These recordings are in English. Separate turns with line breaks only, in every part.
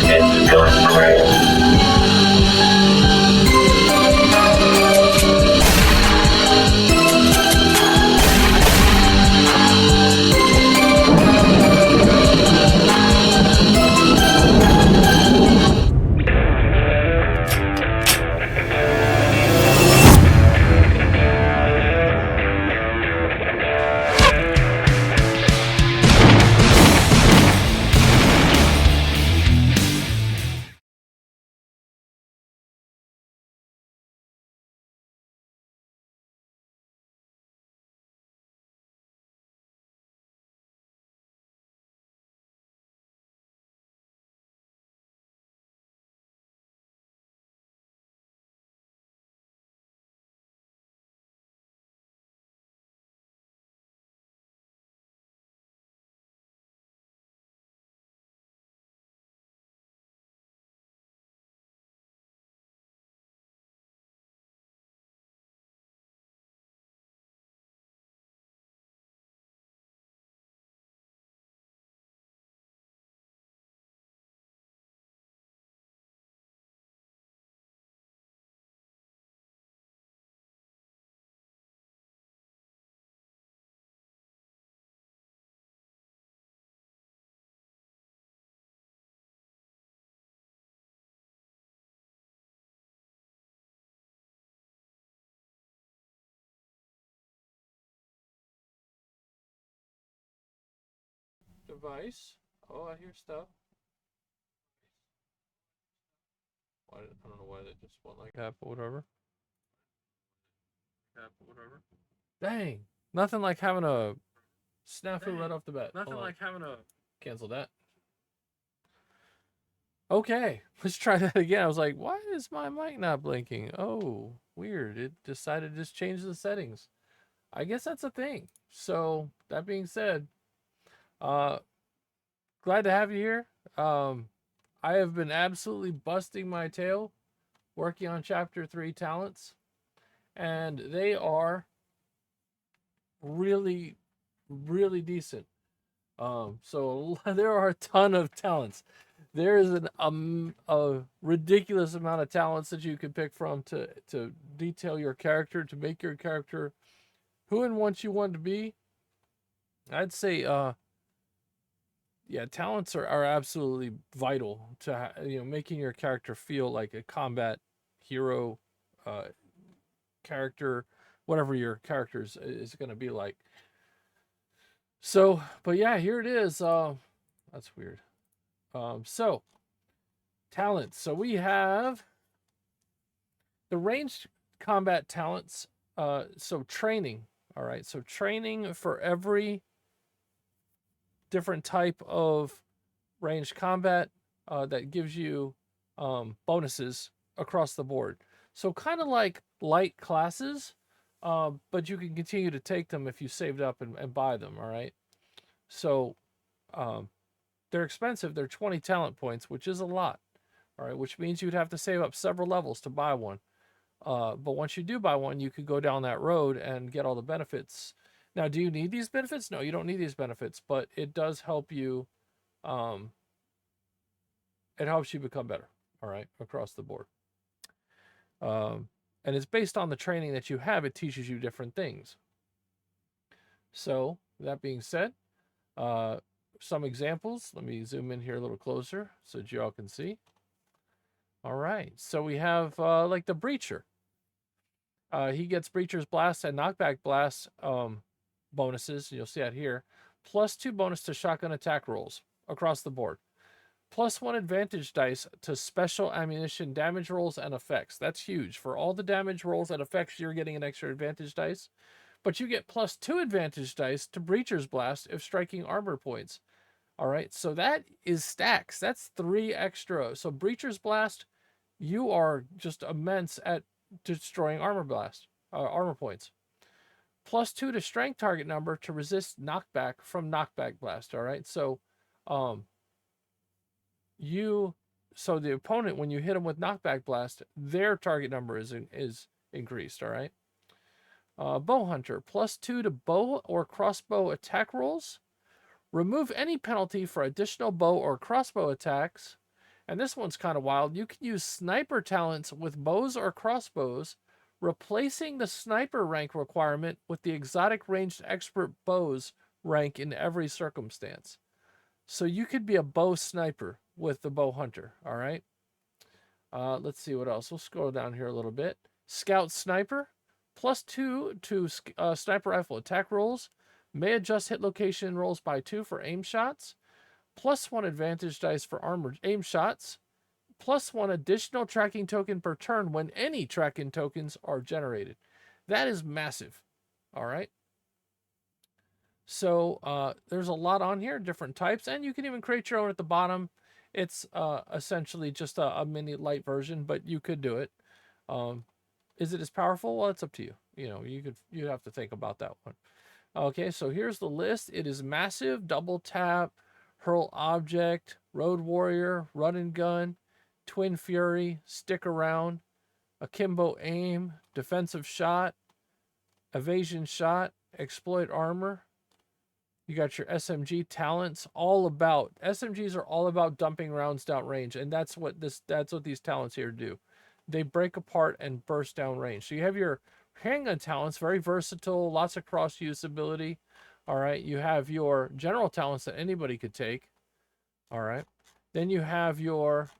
It's GunCraze.
Device. Oh, I hear stuff. Why? I don't know why that just went like that, but whatever. Dang. Nothing like having a snafu right off the bat. Nothing like having a. Cancel that. Okay, let's try that again. I was like, why is my mic not blinking? Oh, weird. It decided to just change the settings. I guess that's a thing. So, that being said, uh, glad to have you here. I have been absolutely busting my tail working on Chapter 3 talents, and they are really, really decent. So there are a ton of talents. There is a ridiculous amount of talents that you can pick from to detail your character, to make your character who and what you want to be. I'd say, yeah, talents are absolutely vital to making your character feel like a combat hero, uh, character, whatever your character is going to be like. So, but yeah, here it is. That's weird. So talents. So we have the ranged combat talents. So training. All right. So training for every different type of ranged combat that gives you bonuses across the board. So kind of like light classes, but you can continue to take them if you saved up and buy them. All right. So um, they're expensive. They're 20 talent points, which is a lot. All right, which means you'd have to save up several levels to buy one. But once you do buy one, you could go down that road and get all the benefits. Now, do you need these benefits? No, you don't need these benefits, but it does help you. Um, it helps you become better. All right, across the board. Um, and it's based on the training that you have. It teaches you different things. So that being said, uh, some examples. Let me zoom in here a little closer so that you all can see. All right, so we have like the Breacher. He gets Breacher's Blast and Knockback Blast bonuses. You'll see that here. +2 bonus to shotgun attack rolls across the board. +1 advantage dice to special ammunition damage rolls and effects. That's huge. For all the damage rolls and effects, you're getting an extra advantage dice. But you get +2 advantage dice to Breacher's Blast if striking armor points. All right, so that is stacks. That's 3 extra. So Breacher's Blast, you are just immense at destroying armor points. +2 to strength target number to resist knockback from knockback blast. All right, so so the opponent, when you hit them with knockback blast, their target number is increased. All right. Bow hunter, +2 to bow or crossbow attack rolls. Remove any penalty for additional bow or crossbow attacks, And this one's kind of wild. You can use sniper talents with bows or crossbows, replacing the sniper rank requirement with the exotic ranged expert bows rank in every circumstance. So you could be a bow sniper with the bow hunter. All right. Let's see what else. We'll scroll down here a little bit. Scout sniper, +2 to sniper rifle attack rolls. May adjust hit location rolls by 2 for aim shots. +1 advantage dice for armored aim shots. +1 additional tracking token per turn when any tracking tokens are generated. That is massive. All right. So there's a lot on here, different types, and you can even create your own at the bottom. It's essentially just a mini light version, but you could do it. Is it as powerful? Well, it's up to you. You know, you have to think about that one. Okay, so here's the list. It is massive, double tap, hurl object, road warrior, run and gun, twin fury, stick around, akimbo aim, defensive shot, evasion shot, exploit armor. You got your SMG talents, SMGs are all about dumping rounds downrange, and that's what these talents here do. They break apart and burst downrange. So you have your handgun talents, very versatile, lots of cross usability. All right, you have your general talents that anybody could take. All right, then you have your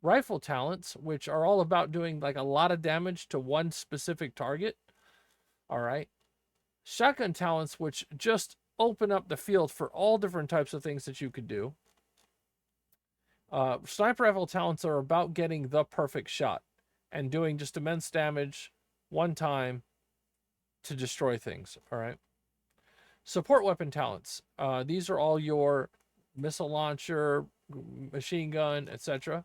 rifle talents, which are all about doing like a lot of damage to one specific target. All right. Shotgun talents, which just open up the field for all different types of things that you could do. Sniper rifle talents are about getting the perfect shot and doing just immense damage one time to destroy things. All right. Support weapon talents. These are all your missile launcher, machine gun, etc.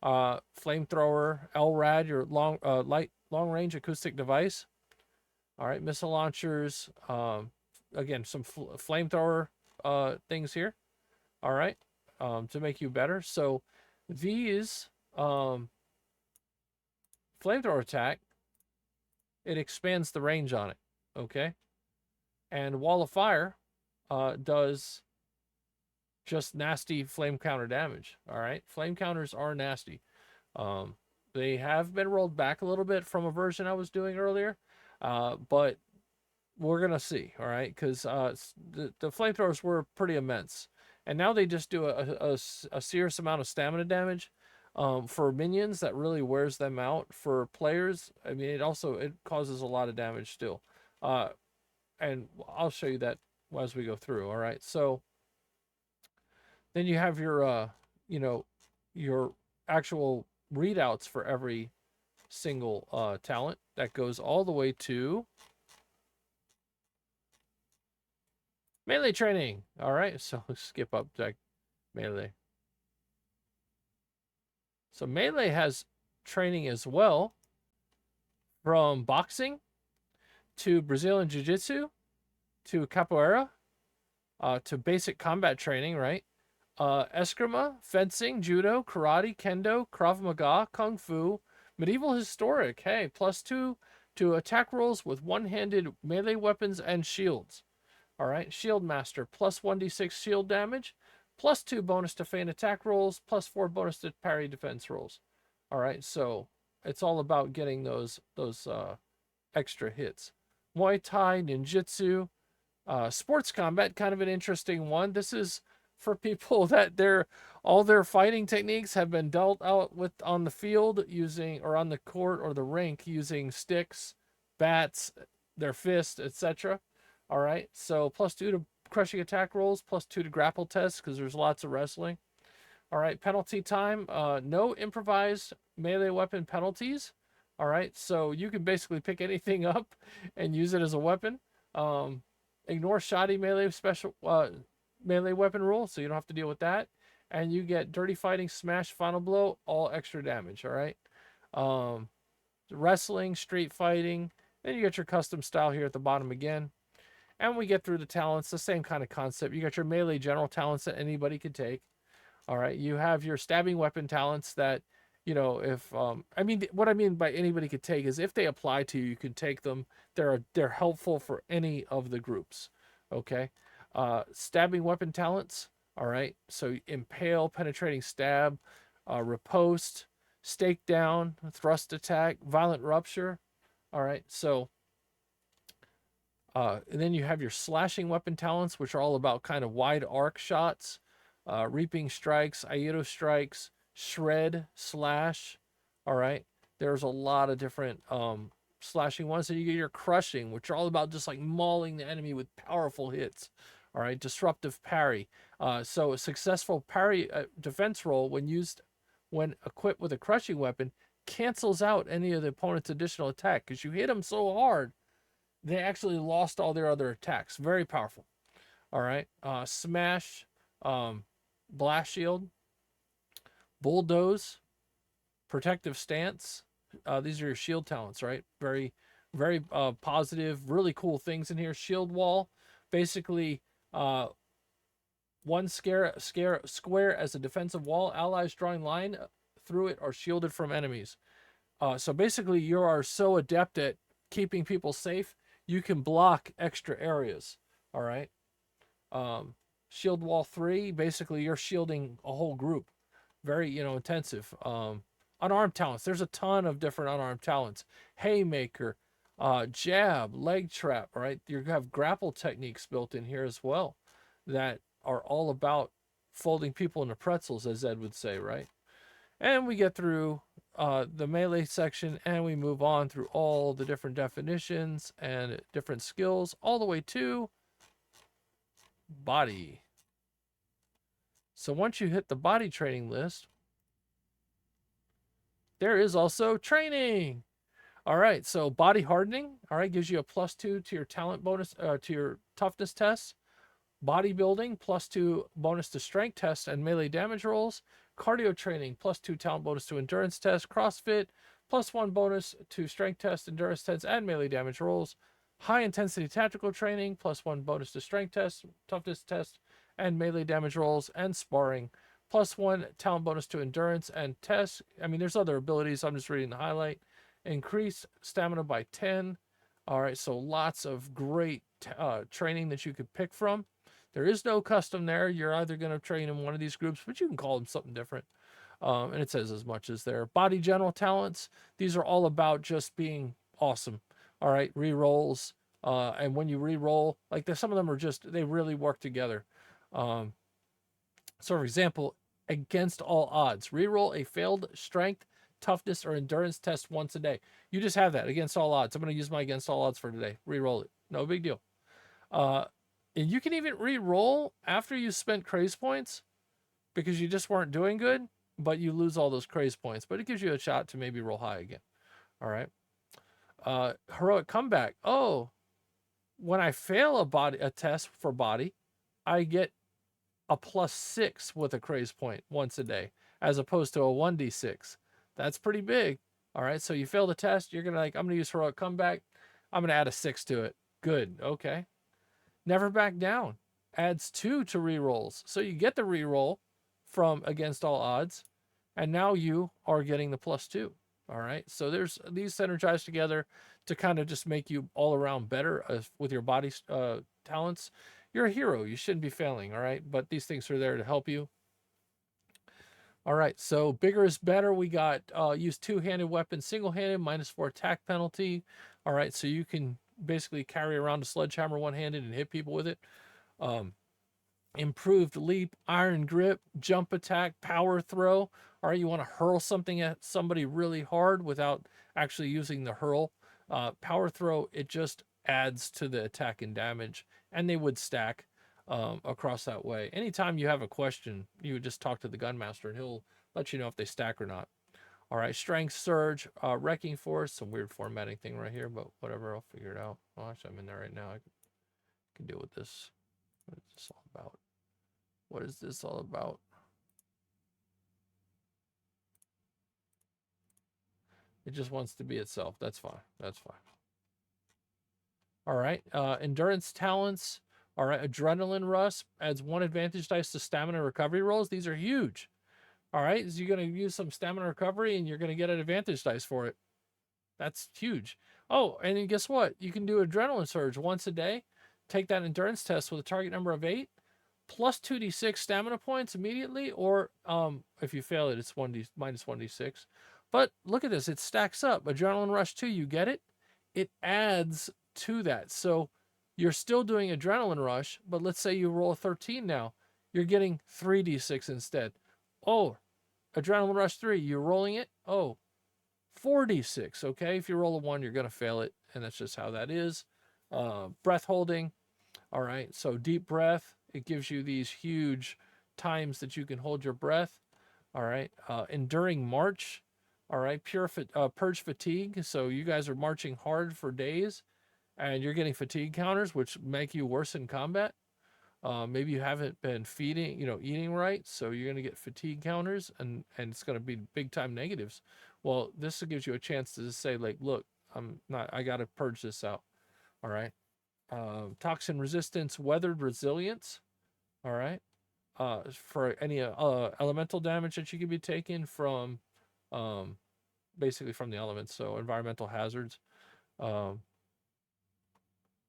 Flamethrower, LRAD, your long range acoustic device. All right, missile launchers. Again, some flamethrower things here. All right, to make you better. So these flamethrower attack, it expands the range on it. Okay, and wall of fire does just nasty flame counter damage. All right, flame counters are nasty. They have been rolled back a little bit from a version I was doing earlier. But we're going to see, all right? Because the flamethrowers were pretty immense. And now they just do a serious amount of stamina damage for minions that really wears them out. For players, I mean, it causes a lot of damage still. And I'll show you that as we go through, all right? So then you have your, your actual readouts for every single talent that goes all the way to melee training. All right, so skip up to melee. So melee has training as well, from boxing to Brazilian jiu-jitsu to capoeira to basic combat training, right? Eskrima, fencing, judo, karate, kendo, krav maga, kung fu, medieval historic, hey, +2 to attack rolls with one-handed melee weapons and shields. All right, shield master, +1d6 shield damage, +2 bonus to feint attack rolls, +4 bonus to parry defense rolls. All right, so it's all about getting those extra hits. Muay Thai, ninjutsu, sports combat, kind of an interesting one. This is for people that all their fighting techniques have been dealt out with on the field using, or on the court or the rink using sticks, bats, their fists, etc. All right, so +2 to crushing attack rolls, +2 to grapple tests because there's lots of wrestling. All right, penalty time, no improvised melee weapon penalties. All right, so you can basically pick anything up and use it as a weapon. Ignore shoddy melee melee weapon rule, so you don't have to deal with that. And you get dirty fighting, smash, final blow, all extra damage. All right, wrestling, street fighting. Then you get your custom style here at the bottom again. And we get through the talents, the same kind of concept. You got your melee general talents that anybody could take. All right, you have your stabbing weapon talents that, if what I mean by anybody could take is if they apply to you, you can take them. They're helpful for any of the groups. Okay, stabbing weapon talents All right. So impale, penetrating stab, riposte, stake down, thrust attack, violent rupture. All right. So and then you have your slashing weapon talents, which are all about kind of wide arc shots, reaping strikes, Aido strikes, shred, slash. All right. There's a lot of different slashing ones. And you get your crushing, which are all about just like mauling the enemy with powerful hits. All right. Disruptive parry. So a successful parry defense roll when equipped with a crushing weapon cancels out any of the opponent's additional attack because you hit them so hard they actually lost all their other attacks. Very powerful. All right. Smash, blast shield, bulldoze, protective stance. These are your shield talents, right? Very, very positive, really cool things in here. Shield wall, basically one square as a defensive wall. Allies drawing line through it are shielded from enemies. So basically, you are so adept at keeping people safe, you can block extra areas. All right. Shield wall 3, basically you're shielding a whole group. Very, intensive. Unarmed talents. There's a ton of different unarmed talents. Haymaker, jab, leg trap. All right. You have grapple techniques built in here as well that are all about folding people into pretzels, as Ed would say, right? And we get through the melee section and we move on through all the different definitions and different skills all the way to body. So once you hit the body training list, there is also training. All right, so body hardening, all right, gives you a +2 to your talent bonus, to your toughness test. Bodybuilding, +2 bonus to strength test and melee damage rolls. Cardio training, +2 talent bonus to endurance test. CrossFit, +1 bonus to strength test, endurance tests, and melee damage rolls. High intensity tactical training, +1 bonus to strength test, toughness test, and melee damage rolls. And sparring, +1 talent bonus to endurance and tests. I mean, there's other abilities. I'm just reading the highlight. Increase stamina by 10. All right, so lots of great training that you could pick from. There is no custom there. You're either going to train in one of these groups, but you can call them something different. And it says as much as there. Body general talents. These are all about just being awesome. All right, re-rolls. And when you re-roll, like some of them are just, they really work together. So for example, against all odds, re-roll a failed strength, toughness, or endurance test once a day. You just have that against all odds. I'm going to use my against all odds for today. Re-roll it. No big deal. And you can even re-roll after you spent craze points because you just weren't doing good, but you lose all those craze points. But it gives you a shot to maybe roll high again. All right. Heroic comeback. Oh, when I fail a test for body, I get a +6 with a craze point once a day, as opposed to a 1d6. That's pretty big. All right. So you fail the test, you're gonna I'm gonna use heroic comeback. I'm gonna add a 6 to it. Good. Okay. Never back down. Adds 2 to rerolls. So you get the reroll from against all odds, and now you are getting the +2. All right. So there's these synergize together to kind of just make you all around better with your body talents. You're a hero. You shouldn't be failing. All right. But these things are there to help you. All right. So bigger is better. We got use two-handed weapons, single-handed, -4 attack penalty. All right. So you can basically carry around a sledgehammer one-handed and hit people with it. Improved leap, iron grip, jump attack, power throw. All right, you want to hurl something at somebody really hard without actually using the hurl. Power throw, it just adds to the attack and damage, and they would stack across that way. Anytime you have a question, you would just talk to the gunmaster and he'll let you know if they stack or not. All right, strength surge, wrecking force, some weird formatting thing right here, but whatever, I'll figure it out. Oh, actually, I'm in there right now. I can deal with this. What is this all about? What is this all about? It just wants to be itself. That's fine. That's fine. All right, endurance talents. All right, adrenaline rush adds 1 advantage dice to stamina recovery rolls. These are huge. All right, so you're going to use some stamina recovery and you're going to get an advantage dice for it. That's huge. Oh, and then guess what? You can do adrenaline surge once a day. Take that endurance test with a target number of 8. plus 2d6 stamina points immediately, or if you fail it, it's minus 1d6. But look at this, it stacks up. Adrenaline Rush 2, you get it? It adds to that. So you're still doing Adrenaline Rush, but let's say you roll a 13 now. You're getting 3d6 instead. Oh, Adrenaline Rush 3, you're rolling it? Oh, 4d6, okay? If you roll a 1, you're going to fail it, and that's just how that is. Breath holding, all right? So deep breath, it gives you these huge times that you can hold your breath, all right? Enduring march, all right? Purge fatigue, so you guys are marching hard for days, and you're getting fatigue counters, which make you worse in combat. Maybe you haven't been eating right, so you're going to get fatigue counters, and it's going to be big time negatives. Well, this gives you a chance to just say, like, look, I got to purge this out. All right. Toxin resistance, weathered resilience. All right. For any elemental damage that you could be taking from, basically from the elements, so environmental hazards.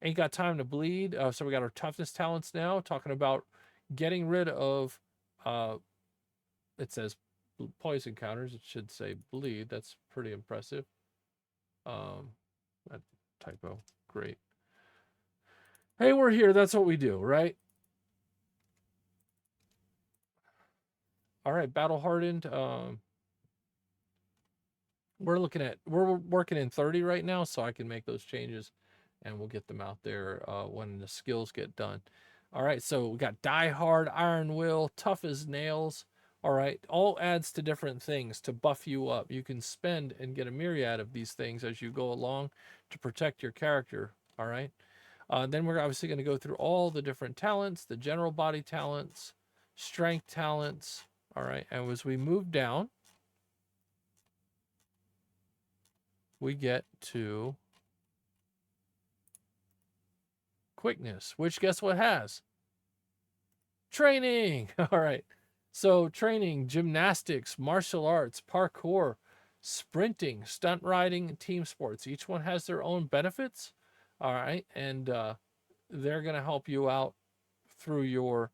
Ain't got time to bleed. So we got our toughness talents now, talking about getting rid of, it says poison counters. It should say bleed. That's pretty impressive. That typo. Great. Hey, we're here. That's what we do, right? All right, battle hardened. We're working in 30 right now, so I can make those changes, and we'll get them out there when the skills get done. All right, so we got Die Hard, Iron Will, Tough as Nails. All right, all adds to different things to buff you up. You can spend and get a myriad of these things as you go along to protect your character. All right. Then we're obviously going to go through all the different talents, the general body talents, strength talents. All right, and as we move down, we get to quickness, which guess what has? Training. All right. So training, gymnastics, martial arts, parkour, sprinting, stunt riding, and team sports. Each one has their own benefits. All right. And they're going to help you out through your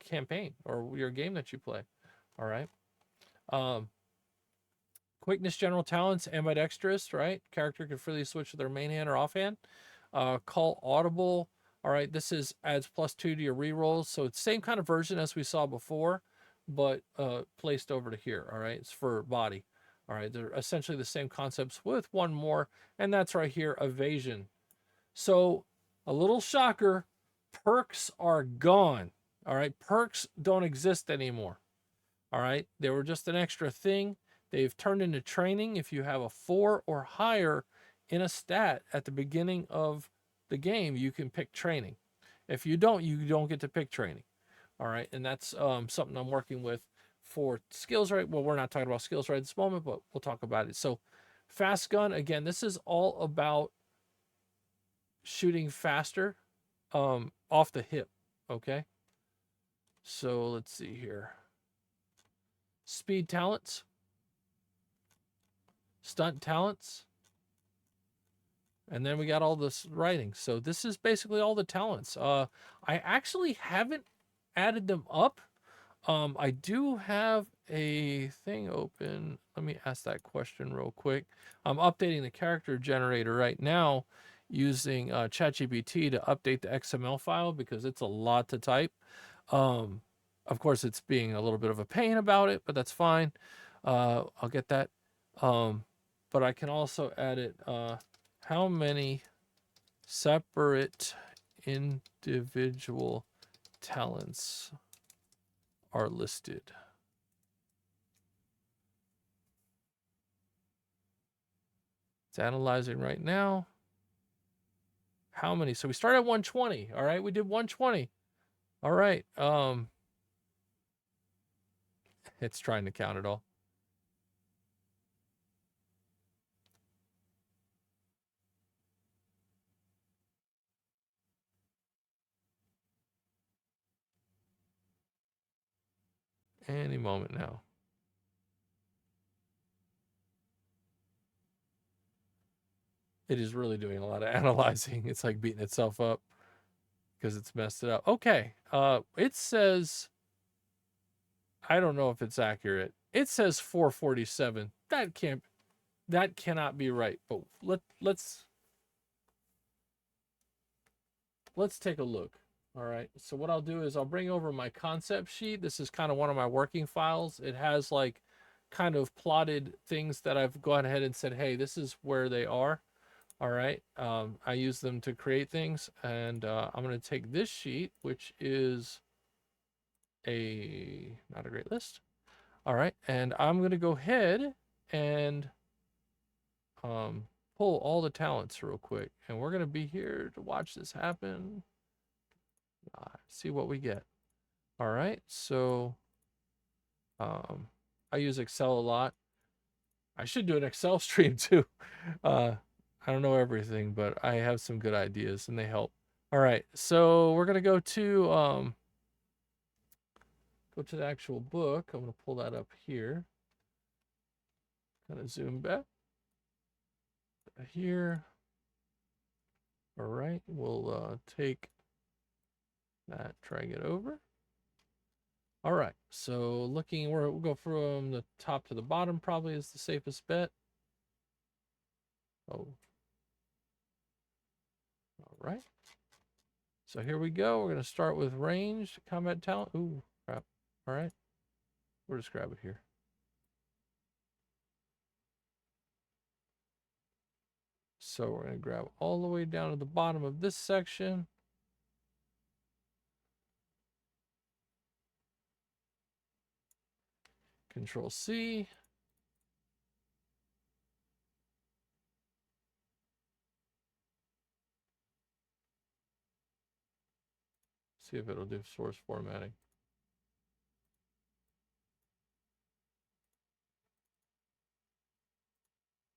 campaign or your game that you play. All right. Quickness, general talents, ambidextrous, right? Character can freely switch to their main hand or offhand. Call audible. All right, this adds +2 to your rerolls. So it's the same kind of version as we saw before, but placed over to here. All right, it's for body. All right, they're essentially the same concepts with one more, and that's right here, evasion. So a little shocker, perks are gone. All right, perks don't exist anymore. All right, they were just an extra thing. They've turned into training. If you have a 4 or higher in a stat at the beginning of the game, you can pick training. If you don't get to pick training. All right, and that's something I'm working with for skills right. Well, we're not talking about skills right at this moment, but we'll talk about it. So fast gun, again, this is all about shooting faster off the hip. Okay, so let's see here. Speed talents, stunt talents, and then we got all this writing. So this is basically all the talents. I actually haven't added them up. I do have a thing open. Let me ask that question real quick. I'm updating the character generator right now using ChatGPT to update the XML file because it's a lot to type. Of course, it's being a little bit of a pain about it, but that's fine. I'll get that. But I can also add it. How many separate individual talents are listed? It's analyzing right now. How many? So we start at 120. All right, we did 120. All right. It's trying to count it all. Any moment now. It is really doing a lot of analyzing. It's like beating itself up. because it's messed it up. Okay. It says, I don't know if it's accurate. It says 447. That cannot be right. But let's take a look. All right. So what I'll do is I'll bring over my concept sheet. This is kind of one of my working files. It has like kind of plotted things that I've gone ahead and said, hey, this is where they are. All right. I use them to create things, and I'm going to take this sheet, which is not a great list. All right. And I'm going to go ahead and pull all the talents real quick, and we're going to be here to watch this happen. See what we get. All right. So I use Excel a lot. I should do an Excel stream too. I don't know everything, but I have some good ideas and they help. All right, so we're gonna go to the actual book. I'm gonna pull that up here. Kind of zoom back here. All right, we'll take that, drag it over. All right, so we'll go from the top to the bottom. Probably is the safest bet. Oh, all right. So here we go. We're gonna start with ranged combat talent. Ooh, crap. All right, we'll just grab it here. So we're going to grab all the way down to the bottom of this section. Control C. See if it'll do source formatting.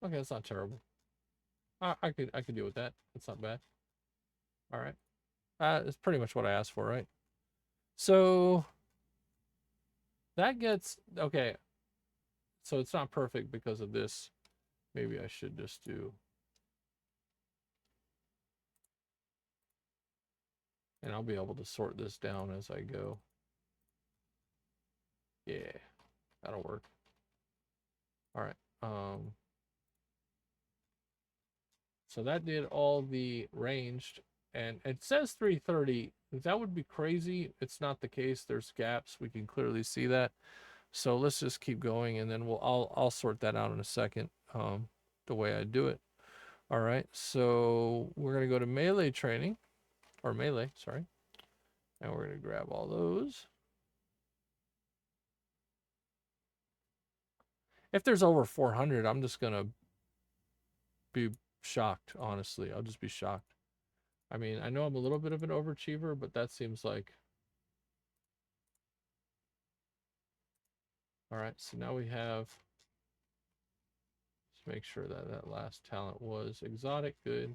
Okay, that's not terrible. I could deal with that. That's not bad. All right. It's pretty much what I asked for, right? So that gets okay. So it's not perfect because of this. Maybe I should just do. And I'll be able to sort this down as I go. Yeah, that'll work. All right. So that did all the ranged, and it says 330. That would be crazy. It's not the case. There's gaps. We can clearly see that. So let's just keep going, and then I'll sort that out in a second. The way I do it. All right. So we're gonna go to melee training, or melee, sorry, and we're gonna grab all those. If there's over 400, I'm just gonna be shocked. Honestly, I'll just be shocked. I mean, I know I'm a little bit of an overachiever, but that seems like. All right, so now we have, let's make sure that that last talent was exotic. Good.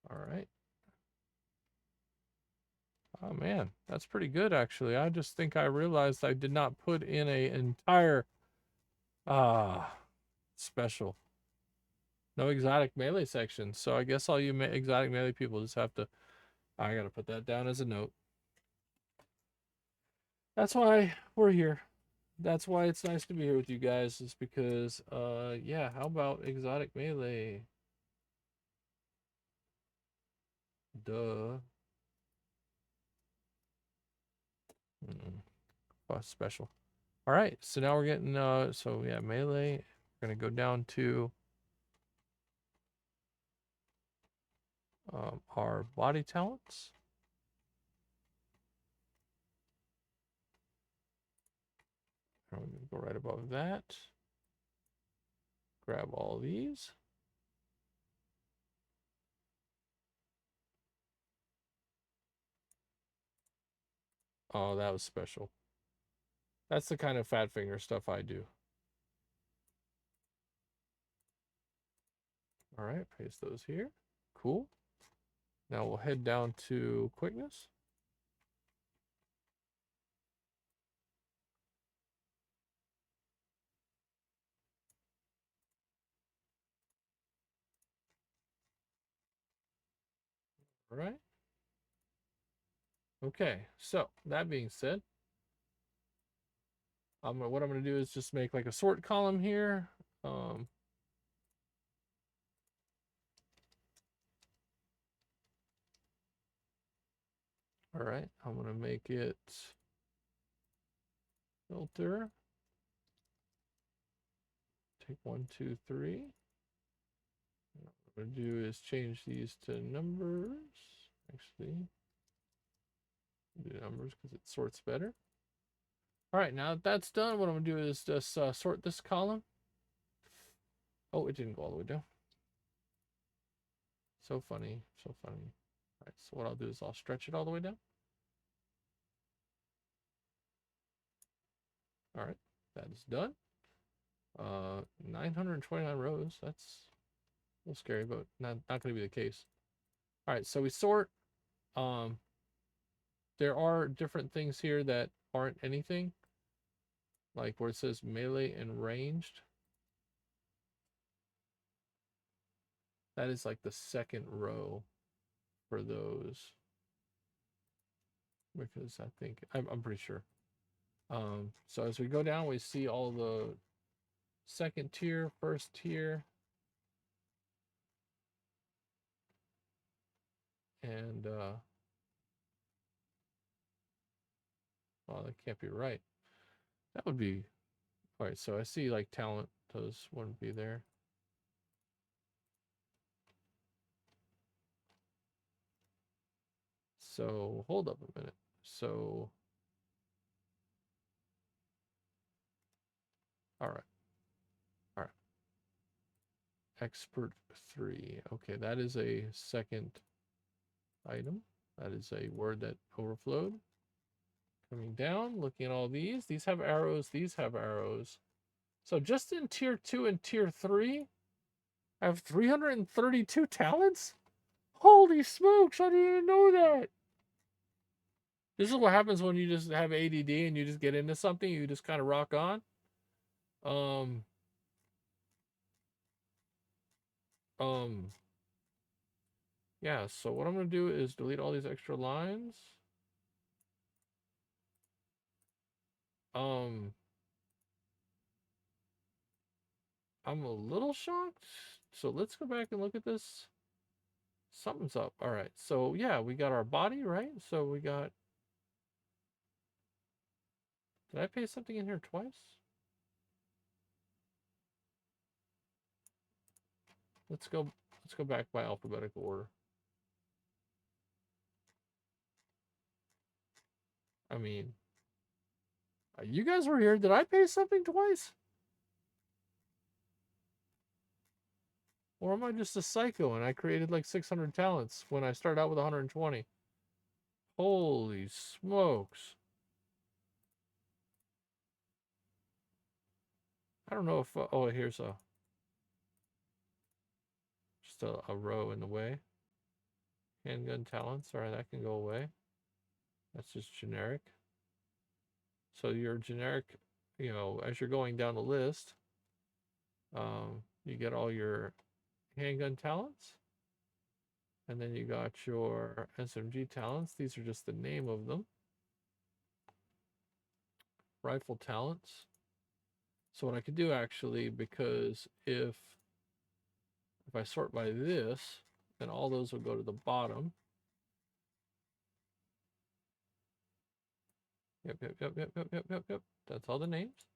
All right. Oh man, that's pretty good actually. I just think I realized I did not put in a entire special. No exotic melee section. So I guess all you exotic melee people just have to, I gotta put that down as a note. That's why we're here. That's why it's nice to be here with you guys, is because yeah, how about exotic melee? Duh. Special. All right, so now we're getting so yeah, melee. We're gonna go down to our body talents. And we're gonna go right above that. Grab all these. Oh, that was special. That's the kind of fat finger stuff I do. All right, paste those here. Cool. Now we'll head down to quickness. All right. Okay, so that being said, what I'm gonna do is just make like a sort column here. All right, I'm gonna make it filter. Take 1, 2, 3. What I'm gonna do is change these to numbers. Actually, do numbers because it sorts better. All right, now that that's done, what I'm gonna do is just sort this column. Oh, it didn't go all the way down. So funny, so funny. All right, so what I'll do is I'll stretch it all the way down. All right, that is done. 929 rows. That's a little scary, but not going to be the case. All right, so we sort. There are different things here that aren't anything, like where it says melee and ranged. That is like the second row for those, because I think I'm pretty sure. So as we go down, we see all the second tier, first tier, and well, that can't be right. That would be all right. So I see like talent; those wouldn't be there. So hold up a minute. So all right, all right. Expert 3. Okay, that is a second item. That is a word that overflowed. Coming down, looking at all these. These have arrows. These have arrows. So just in tier 2 and tier 3, I have 332 talents? Holy smokes, I didn't even know that. This is what happens when you just have ADD and you just get into something, you just kind of rock on. Um, yeah, so what I'm going to do is delete all these extra lines. I'm a little shocked. So let's go back and look at this. Something's up. All right. So yeah, we got our body, right? So we got. Did I paste something in here twice? Let's go. Let's go back by alphabetical order. I mean, you guys were here. Did I paste something twice? Or am I just a psycho and I created like 600 talents when I started out with 120? Holy smokes. I don't know if, oh, here's just a row in the way. Handgun talents, all right, that can go away. That's just generic. So your generic, as you're going down the list, you get all your handgun talents. And then you got your SMG talents. These are just the name of them. Rifle talents. So what I could do actually, because if I sort by this, then all those will go to the bottom. Yep. That's all the names.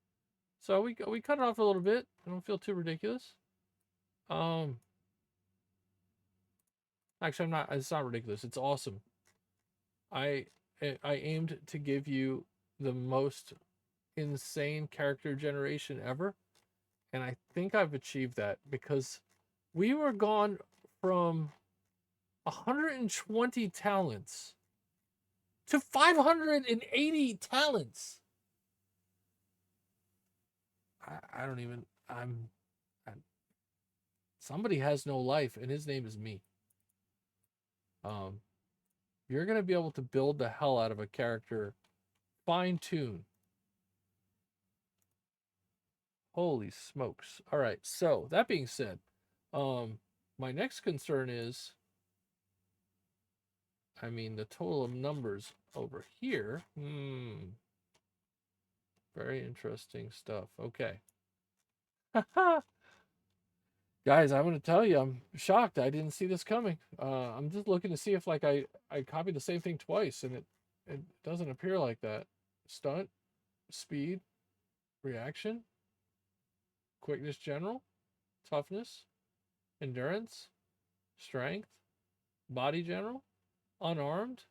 So we cut it off a little bit. I don't feel too ridiculous. Actually, I'm not. It's not ridiculous. It's awesome. I aimed to give you the most insane character generation ever, and I think I've achieved that because we were gone from 120 talents to 580 talents. I don't even. Somebody has no life, and his name is me. You're gonna be able to build the hell out of a character, fine tune. Holy smokes! All right. So that being said, my next concern is I mean, the total of numbers over here. Very interesting stuff. Okay. Guys, I'm going to tell you, I'm shocked. I didn't see this coming. I'm just looking to see if like I copied the same thing twice and it doesn't appear like that. Stunt, speed, reaction, quickness general, toughness, endurance, strength, body general, unarmed,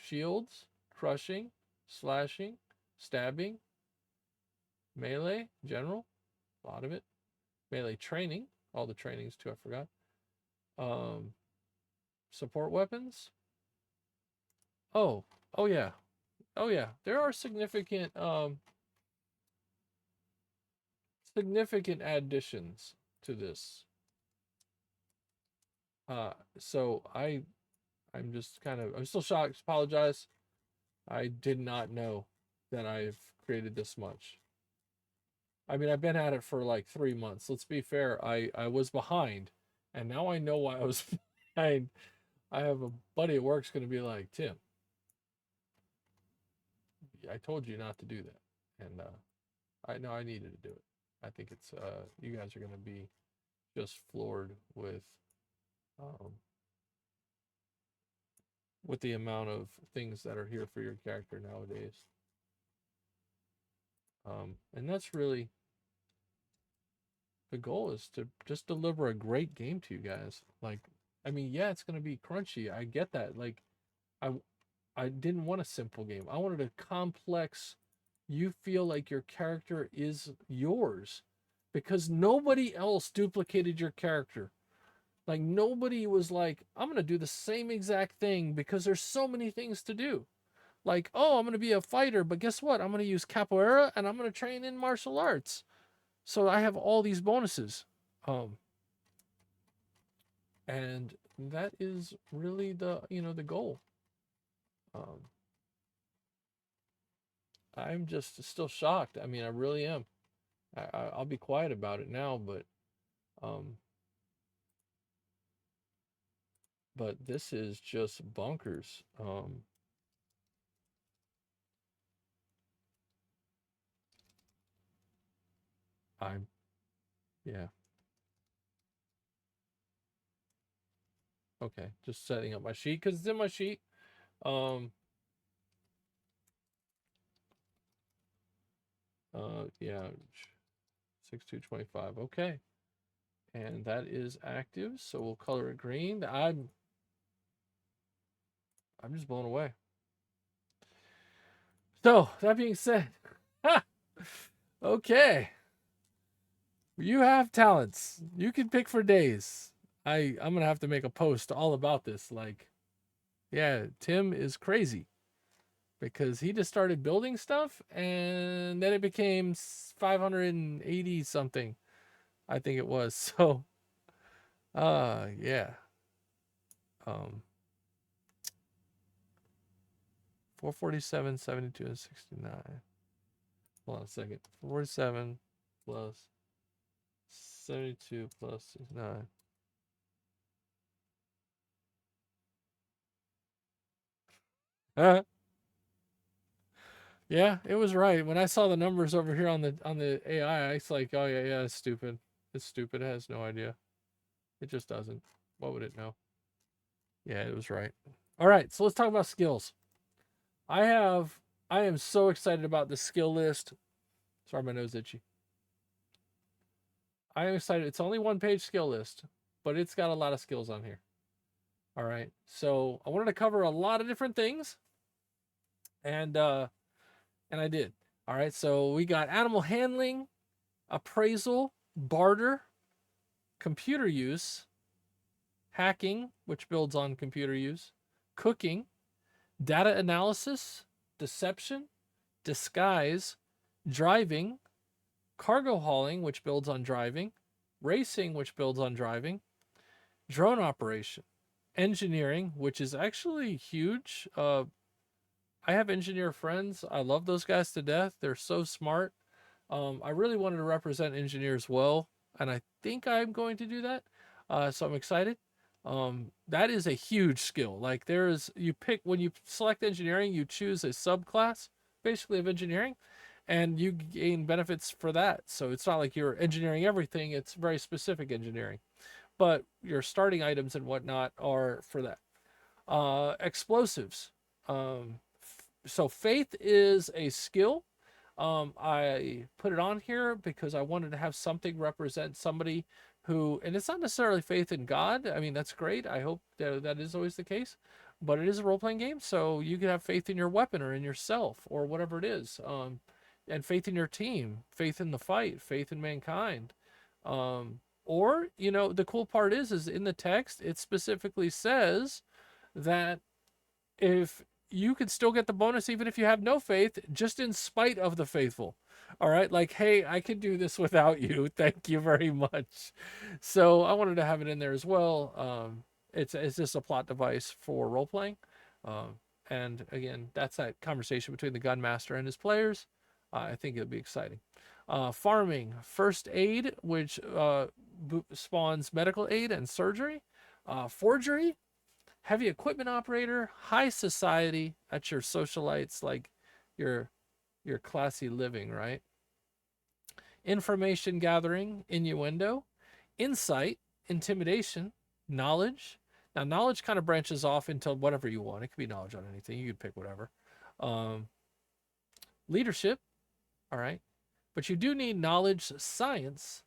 shields, crushing, slashing, stabbing, melee general, a lot of it. Melee training, all the trainings too, I forgot. Support weapons. Oh yeah. Oh yeah. There are significant additions to this. So I'm just I'm still shocked. Apologize. I did not know that I've created this much. I mean, I've been at it for like 3 months. Let's be fair. I was behind, and now I know why I was behind. I have a buddy at work's going to be like, Tim, I told you not to do that, and I know I needed to do it. I think it's you guys are going to be just floored um, with the amount of things that are here for your character nowadays. And that's really the goal, is to just deliver a great game to you guys. Like, I mean, yeah, it's going to be crunchy. I get that. Like, I didn't want a simple game. I wanted a complex, you feel like your character is yours because nobody else duplicated your character. Like, nobody was like, I'm going to do the same exact thing, because there's so many things to do. Like, oh, I'm going to be a fighter, but guess what? I'm going to use capoeira and I'm going to train in martial arts. So I have all these bonuses. And that is really the goal. I'm just still shocked. I mean, I really am. I'll be quiet about it now, but this is just bonkers. I'm Yeah. Okay, just setting up my sheet because it's in my sheet. Yeah, 6225. Okay, and that is active, so we'll color it green. I'm just blown away. So that being said, okay, you have talents. You can pick for days. I'm gonna have to make a post all about this. Like, yeah, Tim is crazy, because he just started building stuff and then it became 580 something, I think it was. So yeah. 447, 72, and 69. Hold on a second. 47 plus 72 plus 69. Yeah, it was right. When I saw the numbers over here on the AI, it's like, oh yeah, it's stupid. It's stupid. It has no idea. It just doesn't. What would it know? Yeah, it was right. All right, so let's talk about skills. I am so excited about the skill list. Sorry, my nose itchy. I am excited. It's only 1 page skill list, but it's got a lot of skills on here. All right. So I wanted to cover a lot of different things. And I did. All right. So we got animal handling, appraisal, barter, computer use, hacking, which builds on computer use, cooking, data analysis, deception, disguise, driving, cargo hauling, which builds on driving, racing, which builds on driving, drone operation, engineering, which is actually huge. I have engineer friends. I love those guys to death. They're so smart. I really wanted to represent engineers well, and I think I'm going to do that. So I'm excited. That is a huge skill. Like you pick, when you select engineering, you choose a subclass basically of engineering, and you gain benefits for that. So it's not like you're engineering everything, it's very specific engineering. But your starting items and whatnot are for that. Explosives. So faith is a skill. I put it on here because I wanted to have something represent somebody who, and it's not necessarily faith in God. I mean, that's great. I hope that is always the case, but it is a role playing game. So you can have faith in your weapon or in yourself or whatever it is. And faith in your team, faith in the fight, faith in mankind. Or, the cool part is in the text, it specifically says that if you could still get the bonus even if you have no faith, just in spite of the faithful. All right, like, hey, I can do this without you. Thank you very much. So I wanted to have it in there as well. It's just a plot device for role playing, and again, that's that conversation between the gun master and his players. I think it'll be exciting. Farming, first aid, which spawns medical aid and surgery. Forgery, heavy equipment operator, high society. That's your socialites, like your classy living, right? Information gathering, innuendo, insight, intimidation, knowledge. Now, knowledge kind of branches off into whatever you want. It could be knowledge on anything. You could pick whatever. Leadership, all right. But you do need knowledge, science,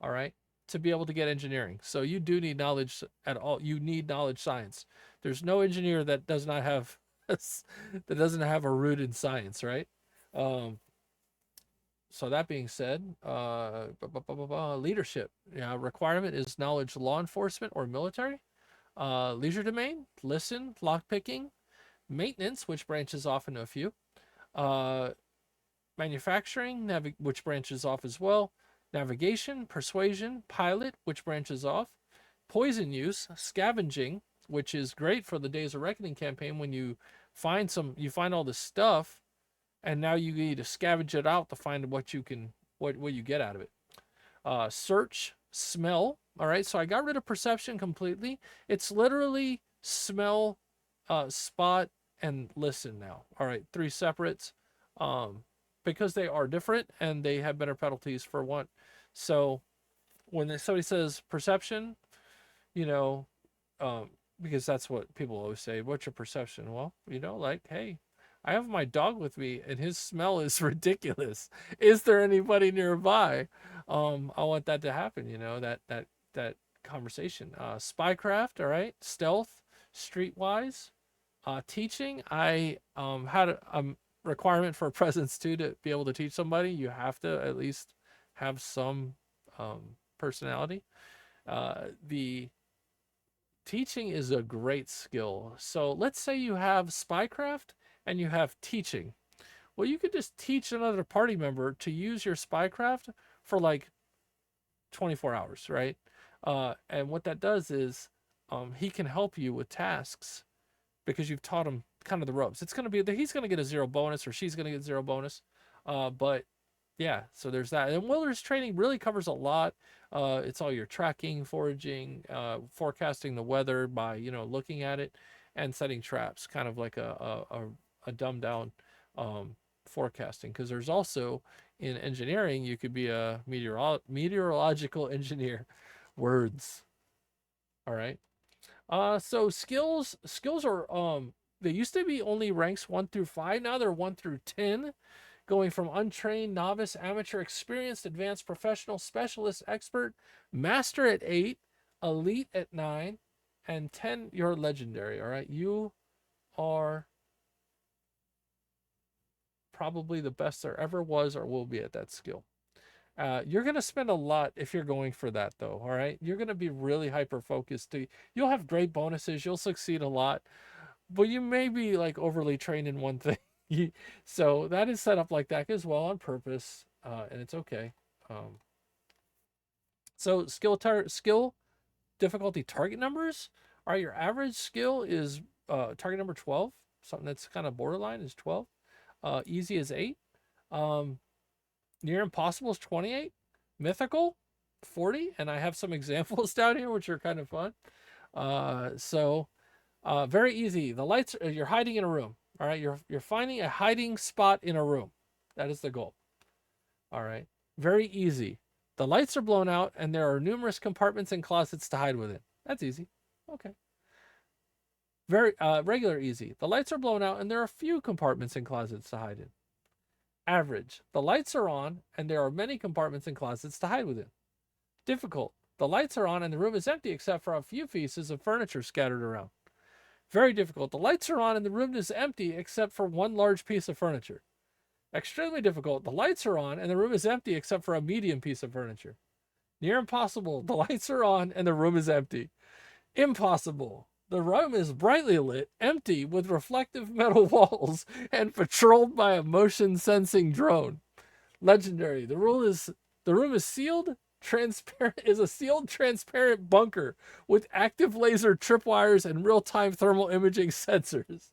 all right, to be able to get engineering. So you do need knowledge at all. You need knowledge, science. There's no engineer that does not have that doesn't have a root in science, right? So that being said, leadership, requirement is knowledge, law enforcement or military. Leisure domain, listen, lockpicking, maintenance, which branches off into a few. Manufacturing, which branches off as well. Navigation, persuasion, pilot, which branches off. Poison use, scavenging, which is great for the Days of Reckoning campaign when you find all this stuff, and now you need to scavenge it out to find what you get out of it. Search, smell. All right, so I got rid of perception completely. It's literally smell, spot, and listen now. All right, 3 separates. Because they are different and they have better penalties for one. So when somebody says perception, because that's what people always say, what's your perception? Well, like, hey, I have my dog with me and his smell is ridiculous. Is there anybody nearby? I want that to happen, that conversation. Spycraft, all right, stealth, streetwise. Teaching, I had a requirement for a presence too to be able to teach somebody. You have to at least have some personality. The teaching is a great skill. So let's say you have spycraft and you have teaching. Well, you could just teach another party member to use your spycraft for like 24 hours, right? And what that does is he can help you with tasks because you've taught him kind of the ropes. It's going to be he's going to get a 0 bonus or she's going to get 0 bonus. But yeah, so there's that. And wilderness training really covers a lot. It's all your tracking, foraging, forecasting the weather by, looking at it and setting traps, kind of like a dumbed down forecasting. Because there's also in engineering, you could be a meteorological engineer. Words. All right. So skills are they used to be only ranks 1 through 5. Now they're 1 through 10, going from untrained, novice, amateur, experienced, advanced, professional, specialist, expert, master at 8, elite at 9, and 10 you're legendary. All right, you are probably the best there ever was or will be at that skill. You're going to spend a lot if you're going for that, though. All right, you're going to be really hyper focused. You'll have great bonuses. You'll succeed a lot, but you may be like overly trained in one thing. So that is set up like that as well on purpose, and it's okay. So skill difficulty target numbers. All right, your average skill is target number 12. Something that's kind of borderline is 12. Easy is 8. Near impossible is 28. Mythical 40, and I have some examples down here which are kind of fun. Very easy. The lights. You're hiding in a room. All right. You're finding a hiding spot in a room. That is the goal. All right. Very easy. The lights are blown out, and there are numerous compartments and closets to hide within. That's easy. Okay. Very regular easy. The lights are blown out, and there are few compartments and closets to hide in. Average. The lights are on, and there are many compartments and closets to hide within. Difficult. The lights are on, and the room is empty except for a few pieces of furniture scattered around. Very difficult. The lights are on, and the room is empty except for one large piece of furniture. Extremely difficult. The lights are on, and the room is empty except for a medium piece of furniture. Near impossible. The lights are on, and the room is empty. Impossible. The room is brightly lit, empty, with reflective metal walls, and patrolled by a motion sensing drone. Legendary. The room is sealed, transparent is a sealed transparent bunker with active laser tripwires and real-time thermal imaging sensors.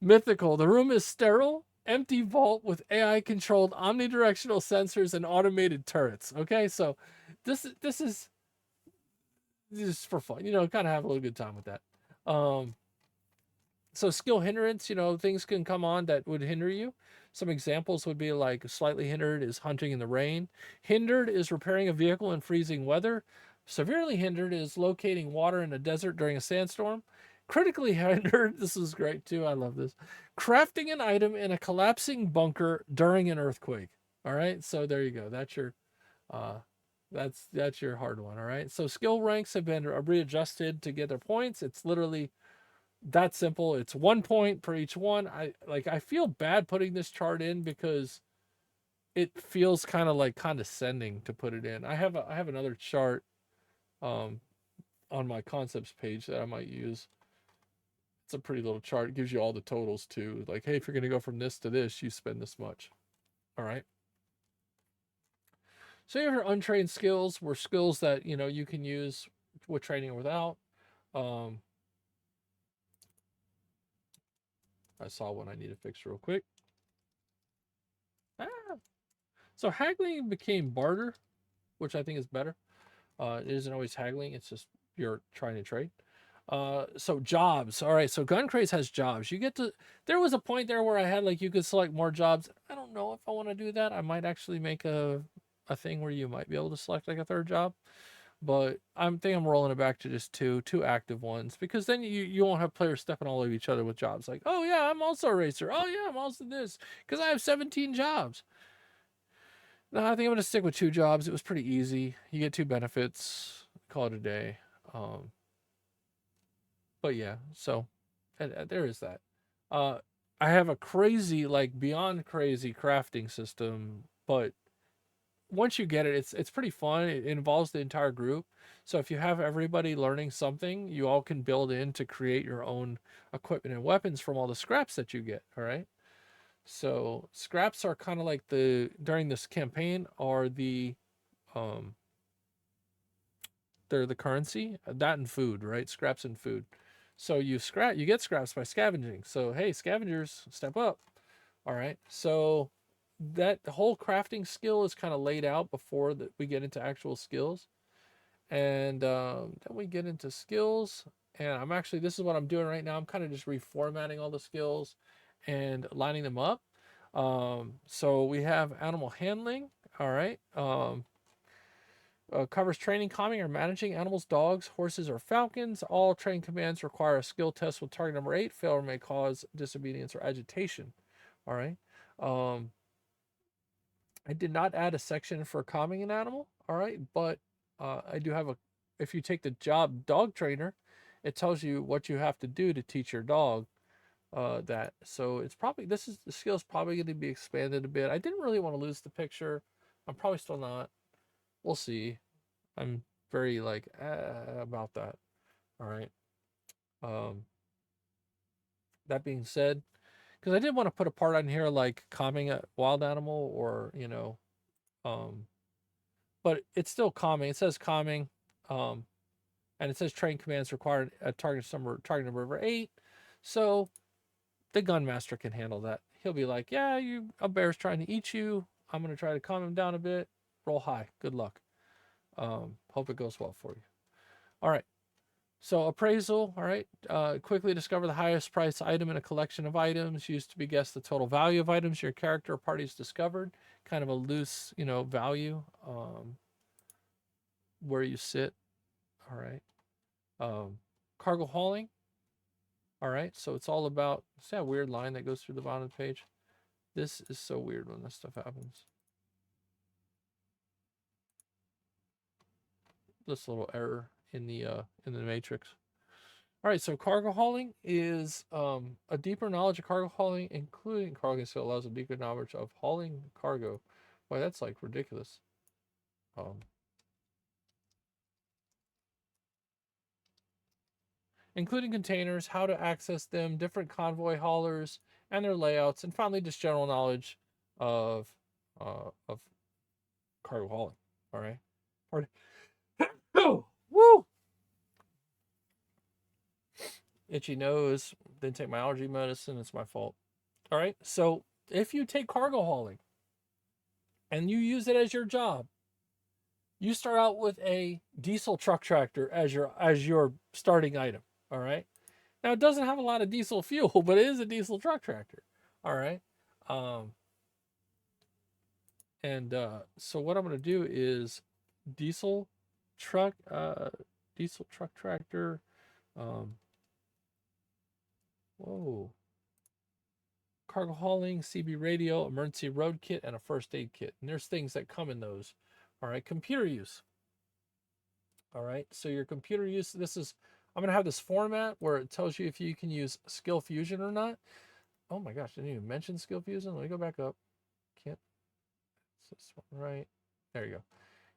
Mythical. The room is sterile, empty vault with AI controlled omnidirectional sensors and automated turrets. Okay, so this is just for fun, kind of have a little good time with that. So skill hindrance, things can come on that would hinder you. Some examples would be like slightly hindered is hunting in the rain. Hindered is repairing a vehicle in freezing weather. Severely hindered is locating water in a desert during a sandstorm. Critically hindered, this is great too. I love this. Crafting an item in a collapsing bunker during an earthquake. All right, so there you go. That's your that's your hard one. All right. So skill ranks have been readjusted to get their points. It's literally that simple. It's 1 point per each one. I feel bad putting this chart in because it feels kind of like condescending to put it in. I have another chart on my concepts page that I might use. It's a pretty little chart. It gives you all the totals too. Like, hey, if you're going to go from this to this, you spend this much. All right. So you have your untrained skills, were skills that you can use with training or without. I saw one I need to fix real quick. So haggling became barter, which I think is better. It isn't always haggling; it's just you're trying to trade. So jobs. All right. So GunCraze has jobs. You get to. There was a point there where I had like you could select more jobs. I don't know if I want to do that. I might actually make a thing where you might be able to select like a third job, but I'm rolling it back to just two active ones, because then you won't have players stepping all over each other with jobs like, oh yeah, I'm also a racer, oh yeah, I'm also this, because I have 17 jobs. No, I think I'm gonna stick with 2 jobs. It was pretty easy. You get 2 benefits, call it a day. But yeah, so there is that. I have a crazy, like beyond crazy crafting system, but once you get it, it's pretty fun. It involves the entire group. So if you have everybody learning something, you all can build in to create your own equipment and weapons from all the scraps that you get. All right. So scraps are kind of like during this campaign are um they're the currency, that and food, right? Scraps and food. So you get scraps by scavenging. So hey, scavengers, step up. All right. So that the whole crafting skill is kind of laid out before that we get into actual skills. And then we get into skills. And this is what I'm doing right now. I'm kind of just reformatting all the skills and lining them up. So we have animal handling. All right. Covers training, calming, or managing animals, dogs, horses, or falcons. All training commands require a skill test with target number 8. Failure may cause disobedience or agitation. All right. I did not add a section for calming an animal. All right. But I do have if you take the job dog trainer, it tells you what you have to do to teach your dog that. So the skill is probably going to be expanded a bit. I didn't really want to lose the picture. I'm probably still not. We'll see. I'm very like about that. All right. That being said, because I did want to put a part on here like calming a wild animal, or but it's still calming. It says calming, and it says train commands required at target number over 8. So the gun master can handle that. He'll be like, yeah, a bear's trying to eat you. I'm gonna try to calm him down a bit. roll high. Good luck. Hope it goes well for you. All right. So appraisal, all right. Quickly discover the highest price item in a collection of items. Used to be guess the total value of items your character or party's discovered. Kind of a loose, value where you sit. All right. Cargo hauling. All right. So it's all about. See that weird line that goes through the bottom of the page. This is so weird when this stuff happens. This little error in the matrix. All right, so cargo hauling is a deeper knowledge of cargo hauling, including cargo skill, allows a deeper knowledge of hauling cargo. Boy, that's like ridiculous. Including containers, how to access them, different convoy haulers and their layouts, and finally just general knowledge of cargo hauling. All right. Pardon. Oh, woo! Itchy nose. Didn't take my allergy medicine. It's my fault. All right. So if you take cargo hauling and you use it as your job, you start out with a diesel truck tractor as your starting item. All right. Now it doesn't have a lot of diesel fuel, but it is a diesel truck tractor. All right. So what I'm going to do is diesel truck tractor. Whoa. Cargo hauling, CB radio, emergency road kit, and a first aid kit. And there's things that come in those. All right. Computer use. All right. So your computer use, I'm going to have this format where it tells you if you can use Skill Fusion or not. Oh my gosh, didn't even mention Skill Fusion. Let me go back up. Can't. It's this one, right? There you go.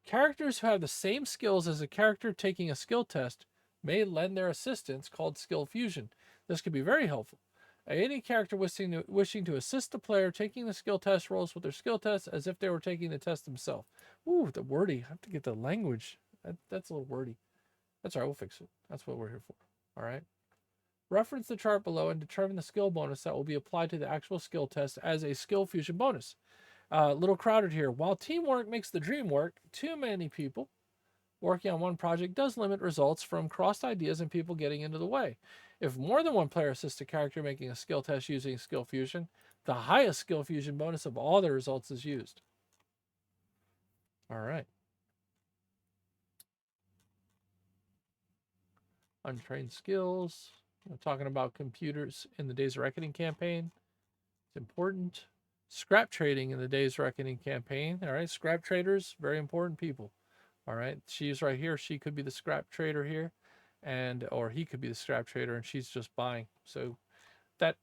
Characters who have the same skills as a character taking a skill test may lend their assistance, called Skill Fusion. This could be very helpful. Any character wishing to assist the player taking the skill test rolls with their skill test as if they were taking the test themselves. Ooh, the wordy. I have to get the language. That's a little wordy. That's all right. We'll fix it. That's what we're here for. All right. Reference the chart below and determine the skill bonus that will be applied to the actual skill test as a Skill Fusion bonus. Little crowded here. While teamwork makes the dream work, too many people working on one project does limit results from crossed ideas and people getting into the way. If more than one player assists a character making a skill test using Skill Fusion, the highest Skill Fusion bonus of all the results is used. All right. Untrained skills. We're talking about computers in the Days of Reckoning campaign. It's important. Scrap trading in the Days of Reckoning campaign. All right. Scrap traders, very important people. All right. She's right here. She could be the scrap trader here. Or he could be the scrap trader and she's just buying. So it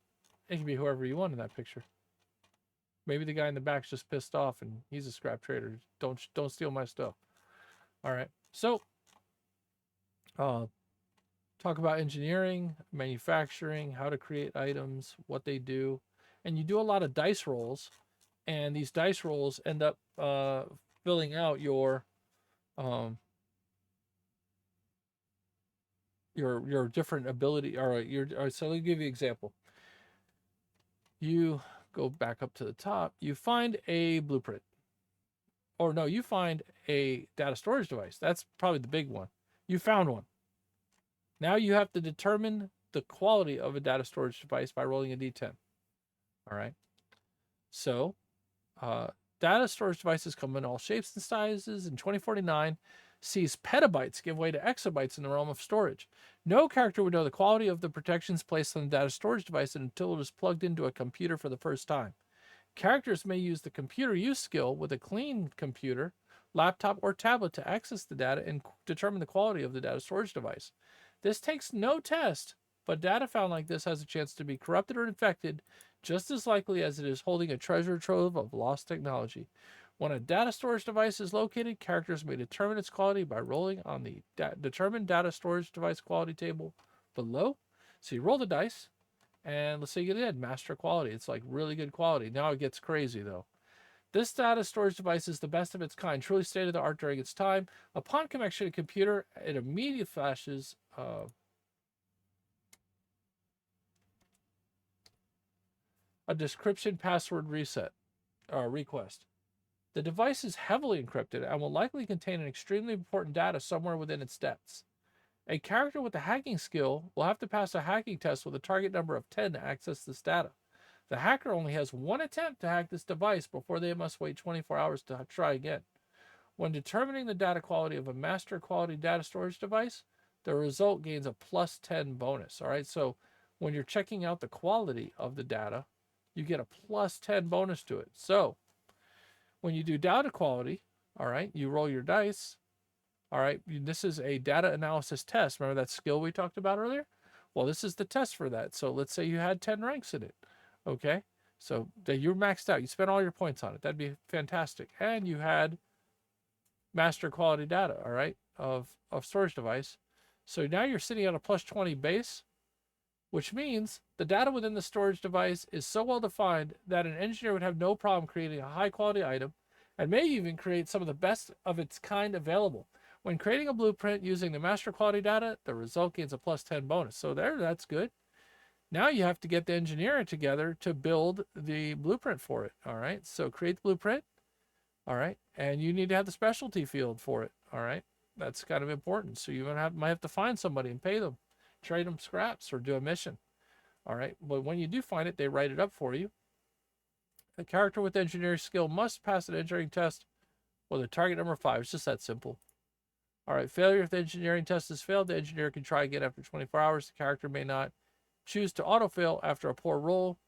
can be whoever you want in that picture. Maybe the guy in the back's just pissed off and he's a scrap trader. Don't steal my stuff. All right. So talk about engineering, manufacturing, how to create items, what they do. And you do a lot of dice rolls, and these dice rolls end up filling out your different ability. All right, so let me give you an example. You go back up to the top, you find a blueprint. Or no, you find a data storage device. That's probably the big one. You found one. Now you have to determine the quality of a data storage device by rolling a d10. All right. So data storage devices come in all shapes and sizes. In 2049, sees petabytes give way to exabytes in the realm of storage. No character would know the quality of the protections placed on the data storage device until it is plugged into a computer for the first time. Characters may use the computer use skill with a clean computer, laptop, or tablet to access the data and determine the quality of the data storage device. This takes no test, but data found like this has a chance to be corrupted or infected just as likely as it is holding a treasure trove of lost technology. When a data storage device is located, characters may determine its quality by rolling on the determined data storage device quality table below. So you roll the dice, and let's say you get master quality. It's like really good quality. Now it gets crazy though. This data storage device is the best of its kind, truly state of the art during its time. Upon connection to a computer, it immediately flashes a description password reset request. The device is heavily encrypted and will likely contain an extremely important data somewhere within its depths. A character with a hacking skill will have to pass a hacking test with a target number of 10 to access this data. The hacker only has one attempt to hack this device before they must wait 24 hours to try again. When determining the data quality of a master quality data storage device, the result gains a plus 10 bonus. All right, so when you're checking out the quality of the data, you get a plus 10 bonus to it. So when you do data quality, all right, you roll your dice. All right, this is a data analysis test. Remember that skill we talked about earlier? Well, this is the test for that. So let's say you had 10 ranks in it. Okay, so you're maxed out. You spent all your points on it. That'd be fantastic. And you had master quality data, all right, of storage device. So now you're sitting at a plus 20 base, which means the data within the storage device is so well defined that an engineer would have no problem creating a high quality item and may even create some of the best of its kind available. When creating a blueprint using the master quality data, the result gains a plus 10 bonus. So that's good. Now you have to get the engineer together to build the blueprint for it. All right. So create the blueprint. All right. And you need to have the specialty field for it. All right. That's kind of important. So you might have to find somebody and pay them, trade them scraps, or do a mission. All right. But when you do find it, they write it up for you. A character with engineering skill must pass an engineering test with a target number 5. It's just that simple. All right, failure. If the engineering test is failed, the engineer can try again after 24 hours. The character may not choose to auto-fail after a poor roll.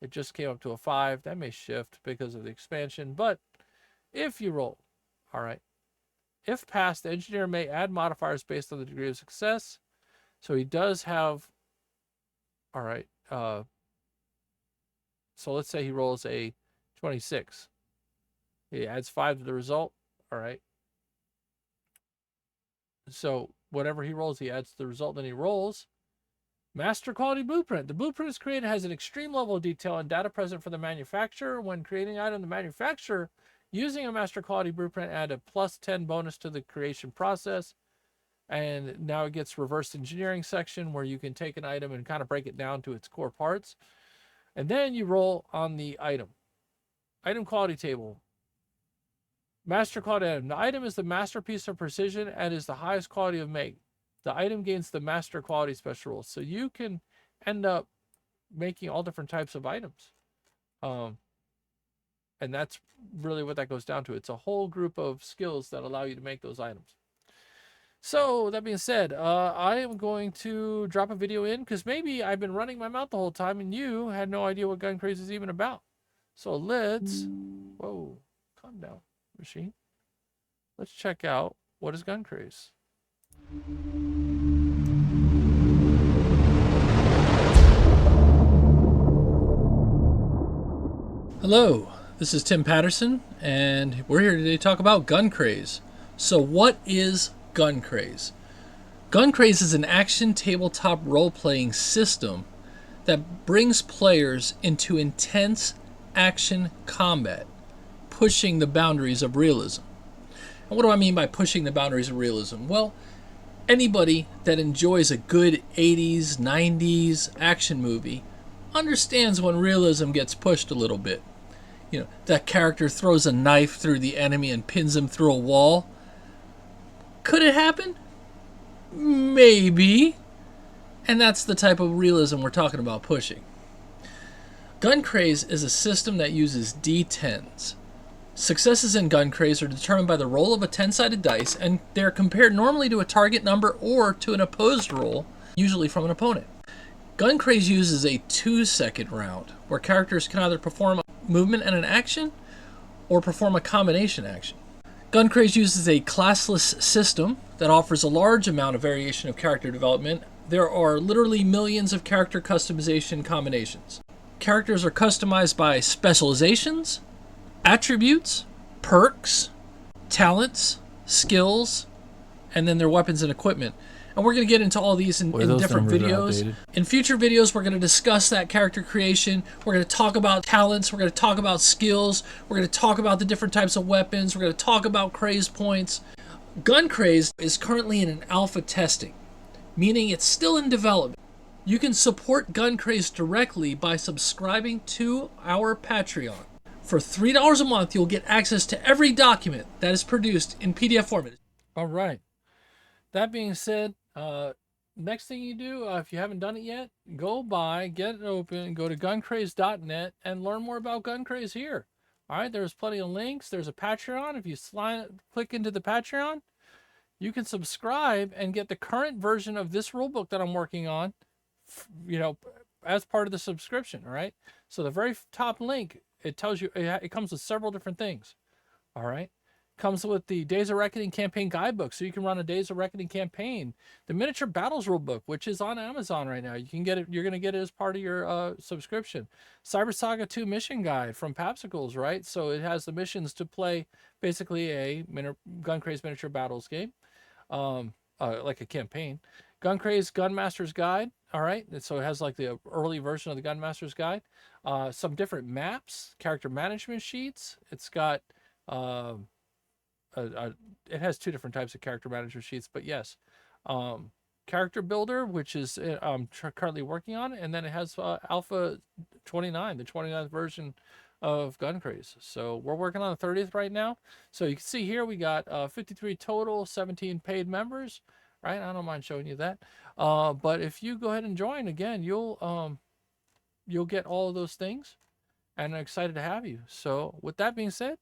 It just came up to a 5. That may shift because of the expansion. But if you roll, all right, if passed, the engineer may add modifiers based on the degree of success. So he does have, all right, so let's say he rolls a 26. He adds 5 to the result, all right. So whatever he rolls, he adds to the result. Then he rolls. Master quality blueprint. The blueprint is created has an extreme level of detail and data present for the manufacturer. When creating an item, the manufacturer using a master quality blueprint add a plus 10 bonus to the creation process. And now it gets reverse engineering section where you can take an item and kind of break it down to its core parts. And then you roll on the item. Item quality table. Master quality item. The item is the masterpiece of precision and is the highest quality of make. The item gains the master quality special rules. So you can end up making all different types of items. And that's really what that goes down to. It's a whole group of skills that allow you to make those items. So that being said, I am going to drop a video in because maybe I've been running my mouth the whole time and you had no idea what GunCraze is even about. So let's, whoa, calm down, machine. Let's check out what is GunCraze. Hello, this is Tim Patterson, and we're here today to talk about GunCraze. So what is GunCraze? GunCraze is an action tabletop role-playing system that brings players into intense action combat, pushing the boundaries of realism. And what do I mean by pushing the boundaries of realism? Well, anybody that enjoys a good 80s, 90s action movie understands when realism gets pushed a little bit. You know, that character throws a knife through the enemy and pins him through a wall. Could it happen? Maybe. And that's the type of realism we're talking about pushing. GunCraze is a system that uses D10s. Successes in GunCraze are determined by the roll of a 10-sided dice, and they're compared normally to a target number or to an opposed roll, usually from an opponent. GunCraze uses a 2-second round, where characters can either perform a movement and an action, or perform a combination action. GunCraze uses a classless system that offers a large amount of variation of character development. There are literally millions of character customization combinations. Characters are customized by specializations, attributes, perks, talents, skills, and then their weapons and equipment. And we're going to get into all these in different videos. In future videos, we're going to discuss that character creation. We're going to talk about talents. We're going to talk about skills. We're going to talk about the different types of weapons. We're going to talk about craze points. GunCraze is currently in an alpha testing, meaning it's still in development. You can support GunCraze directly by subscribing to our Patreon.
For $3 a month, you'll get access to every document that is produced in PDF format.
All right. That being said, next thing you do, if you haven't done it yet, go by, get it open, go to guncraze.net and learn more about GunCraze here. All right, there's plenty of links. There's a Patreon. If you click into the Patreon, you can subscribe and get the current version of this rulebook that I'm working on, as part of the subscription. All right. So the very top link, it tells you it comes with several different things. All right. Comes with the Days of Reckoning campaign guidebook, so you can run a Days of Reckoning campaign. The Miniature Battles rulebook, which is on Amazon right now, you can get it. You're going to get it as part of your subscription. Cyber Saga 2 mission guide from Papsicles, right? So it has the missions to play, basically a GunCraze Miniature Battles game, like a campaign. GunCraze Gunmaster's Guide, all right? And so it has like the early version of the Gunmaster's Guide. Some different maps, character management sheets. It's got it has two different types of character manager sheets, but yes, character builder, which is I'm currently working on, and then it has Alpha 29, the 29th version of GunCraze. So we're working on the 30th right now. So you can see here we got 53 total, 17 paid members, right? I don't mind showing you that. But if you go ahead and join again, you'll get all of those things, and I'm excited to have you. So with that being said,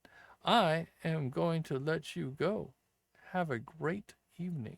I am going to let you go. Have a great evening.